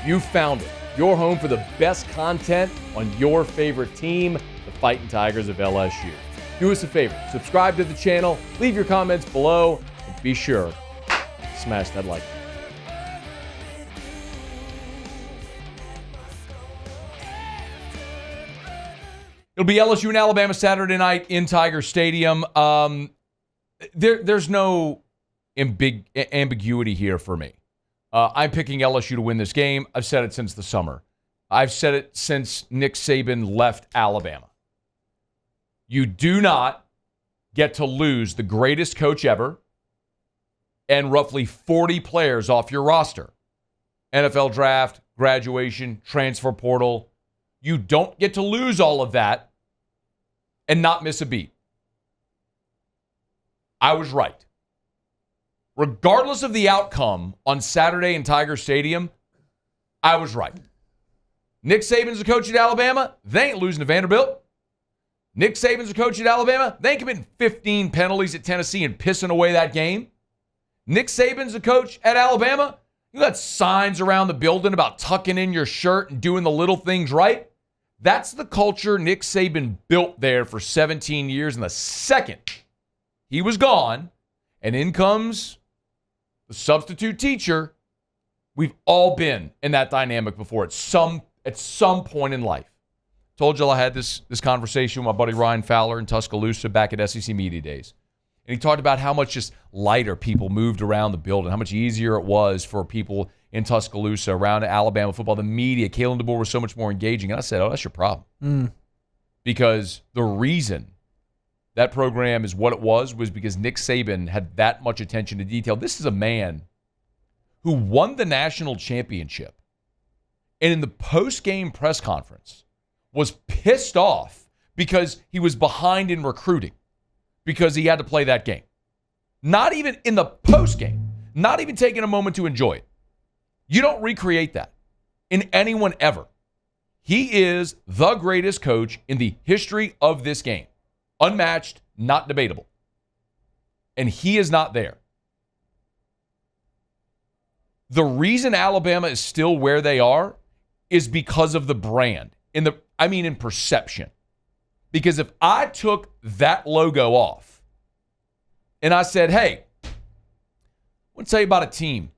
You found it. Your home for the best content on your favorite team, the Fighting Tigers of LSU. Do us a favor, subscribe to the channel, leave your comments below, and be sure to smash that like button. It'll be LSU and Alabama Saturday night in Tiger Stadium. There's no ambiguity here for me. I'm picking LSU to win this game. I've said it since the summer. I've said it since Nick Saban left Alabama. You do not get to lose the greatest coach ever and roughly 40 players off your roster. NFL draft, graduation, transfer portal. You don't get to lose all of that and not miss a beat. I was right. Regardless of the outcome on Saturday in Tiger Stadium, I was right. Nick Saban's the coach at Alabama. They ain't losing to Vanderbilt. Nick Saban's the coach at Alabama. They ain't committing 15 penalties at Tennessee and pissing away that game. Nick Saban's the coach at Alabama. You got signs around the building about tucking in your shirt and doing the little things right. That's the culture Nick Saban built there for 17 years. And the second he was gone, and in comes the substitute teacher. We've all been in that dynamic before at some point in life. Told you I had this conversation with my buddy Ryan Fowler in Tuscaloosa back at SEC Media Days. And he talked about how much just lighter people moved around the building, how much easier it was for people in Tuscaloosa around Alabama football. The media, Kalen DeBoer was so much more engaging. And I said, that's your problem. Because the reason that program is what it was because Nick Saban had that much attention to detail. This is a man who won the national championship and in the post-game press conference was pissed off because he was behind in recruiting because he had to play that game. Not even in the post-game, not even taking a moment to enjoy it. You don't recreate that in anyone ever. He is the greatest coach in the history of this game. Unmatched, not debatable. And he is not there. The reason Alabama is still where they are is because of the brand. In perception. Because if I took that logo off and I said, hey, I want to tell you about a team.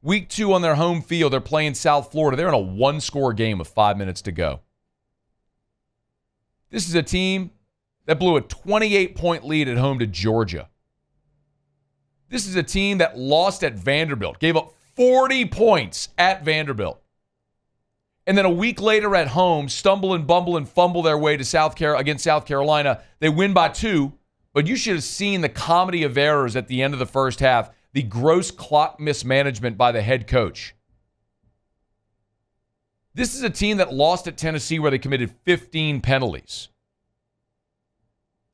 Week 2 on their home field, they're playing South Florida. They're in a 1-score game with 5 minutes to go. This is a team that blew a 28-point lead at home to Georgia. This is a team that lost at Vanderbilt, gave up 40 points at Vanderbilt. And then a week later at home, stumble and bumble and fumble their way to against South Carolina. They win by 2, but you should have seen the comedy of errors at the end of the first half, the gross clock mismanagement by the head coach. This is a team that lost at Tennessee where they committed 15 penalties.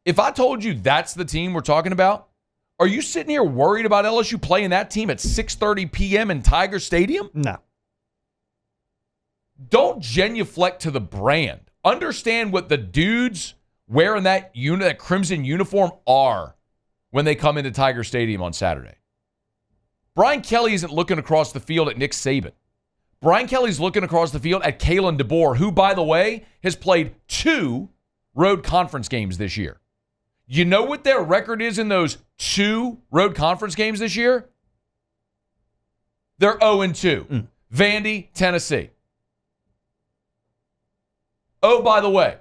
If I told you that's the team we're talking about, are you sitting here worried about LSU playing that team at 6:30 p.m. in Tiger Stadium? No. Don't genuflect to the brand. Understand what the dudes wearing that crimson uniform are when they come into Tiger Stadium on Saturday. Brian Kelly isn't looking across the field at Nick Saban. Brian Kelly's looking across the field at Kalen DeBoer, who, by the way, has played 2 road conference games this year. You know what their record is in those 2 road conference games this year? They're 0-2. Vandy, Tennessee. Oh, by the way,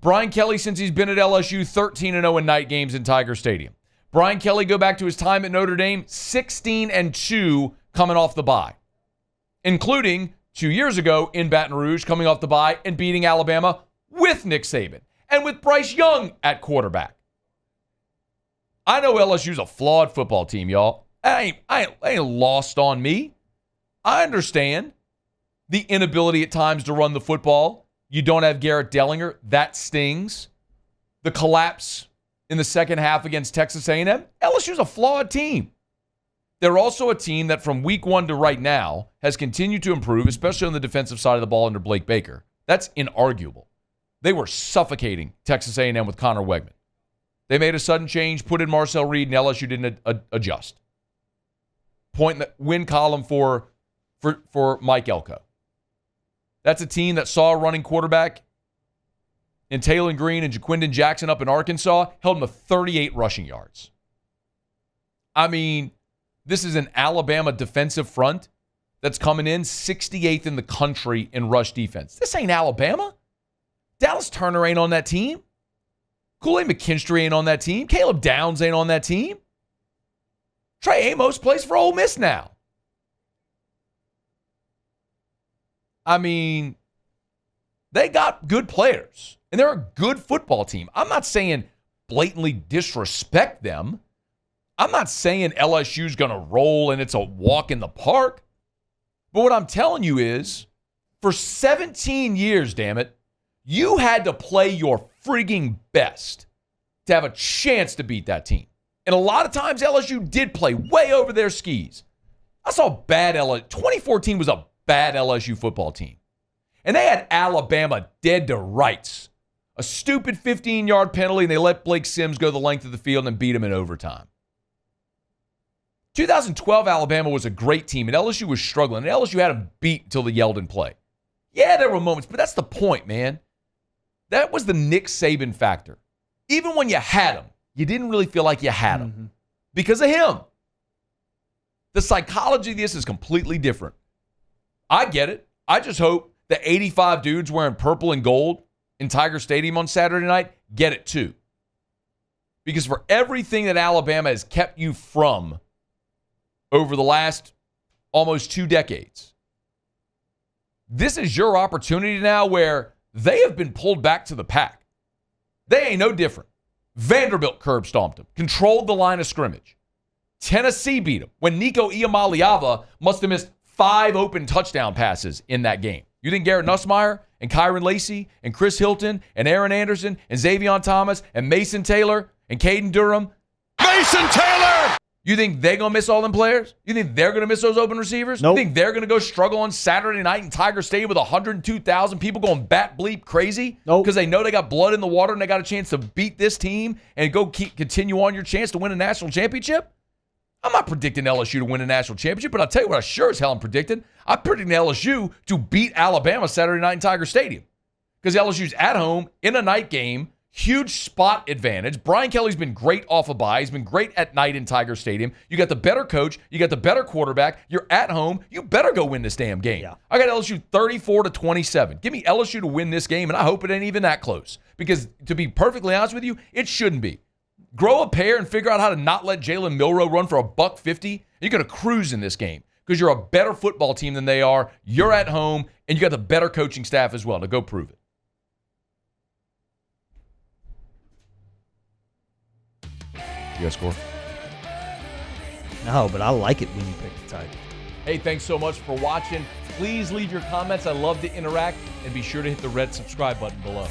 Brian Kelly, since he's been at LSU, 13-0 in night games in Tiger Stadium. Brian Kelly, go back to his time at Notre Dame, 16-2 coming off the bye, including 2 years ago in Baton Rouge, coming off the bye and beating Alabama with Nick Saban and with Bryce Young at quarterback. I know LSU's a flawed football team, y'all. I ain't lost on me. I understand the inability at times to run the football. You don't have Garrett Dellinger. That stings. The collapse in the second half against Texas A&M. LSU's a flawed team. They're also a team that from week 1 to right now has continued to improve, especially on the defensive side of the ball under Blake Baker. That's inarguable. They were suffocating Texas A&M with Connor Wegman. They made a sudden change, put in Marcel Reed, and LSU didn't adjust. Point in the win column for for Mike Elko. That's a team that saw a running quarterback in Taylor Green and Jaquindon Jackson up in Arkansas, held him to 38 rushing yards. I mean, this is an Alabama defensive front that's coming in 68th in the country in rush defense. This ain't Alabama. Dallas Turner ain't on that team. Kool-Aid McKinstry ain't on that team. Caleb Downs ain't on that team. Trey Amos plays for Ole Miss now. I mean, they got good players, and they're a good football team. I'm not saying blatantly disrespect them. I'm not saying LSU's going to roll and it's a walk in the park. But what I'm telling you is, for 17 years, damn it, you had to play your frigging best to have a chance to beat that team. And a lot of times LSU did play way over their skis. I saw bad LSU. 2014 was a bad LSU football team. And they had Alabama dead to rights. A stupid 15-yard penalty, and they let Blake Sims go the length of the field and beat him in overtime. 2012 Alabama was a great team, and LSU was struggling. And LSU had them beat until they yelled and play. Yeah, there were moments, but that's the point, man. That was the Nick Saban factor. Even when you had him, you didn't really feel like you had him because of him. The psychology of this is completely different. I get it. I just hope the 85 dudes wearing purple and gold in Tiger Stadium on Saturday night get it too. Because for everything that Alabama has kept you from over the last almost 2 decades, this is your opportunity now where they have been pulled back to the pack. They ain't no different. Vanderbilt curb stomped them, controlled the line of scrimmage. Tennessee beat them when Nico Iamaleava must have missed 5 open touchdown passes in that game. You think Garrett Nussmeier and Kyron Lacey and Chris Hilton and Aaron Anderson and Xavion Thomas and Mason Taylor and Caden Durham? Mason Taylor! You think they're going to miss all them players? You think they're going to miss those open receivers? Nope. You think they're going to go struggle on Saturday night in Tiger Stadium with 102,000 people going bat bleep crazy? Nope. Because they know they got blood in the water and they got a chance to beat this team and go continue on your chance to win a national championship? I'm not predicting LSU to win a national championship, but I'll tell you what I sure as hell am predicting. I'm predicting LSU to beat Alabama Saturday night in Tiger Stadium. Because LSU's at home in a night game, huge spot advantage. Brian Kelly's been great off a bye. He's been great at night in Tiger Stadium. You got the better coach. You got the better quarterback. You're at home. You better go win this damn game. Yeah. I got LSU 34-27. Give me LSU to win this game, and I hope it ain't even that close. Because to be perfectly honest with you, it shouldn't be. Grow a pair and figure out how to not let Jalen Milroe run for $150. You're going to cruise in this game because you're a better football team than they are. You're at home, and you got the better coaching staff as well. Now go prove it. You got a score? No, but I like it when you pick the Tigers. Hey, thanks so much for watching. Please leave your comments. I love to interact. And be sure to hit the red subscribe button below.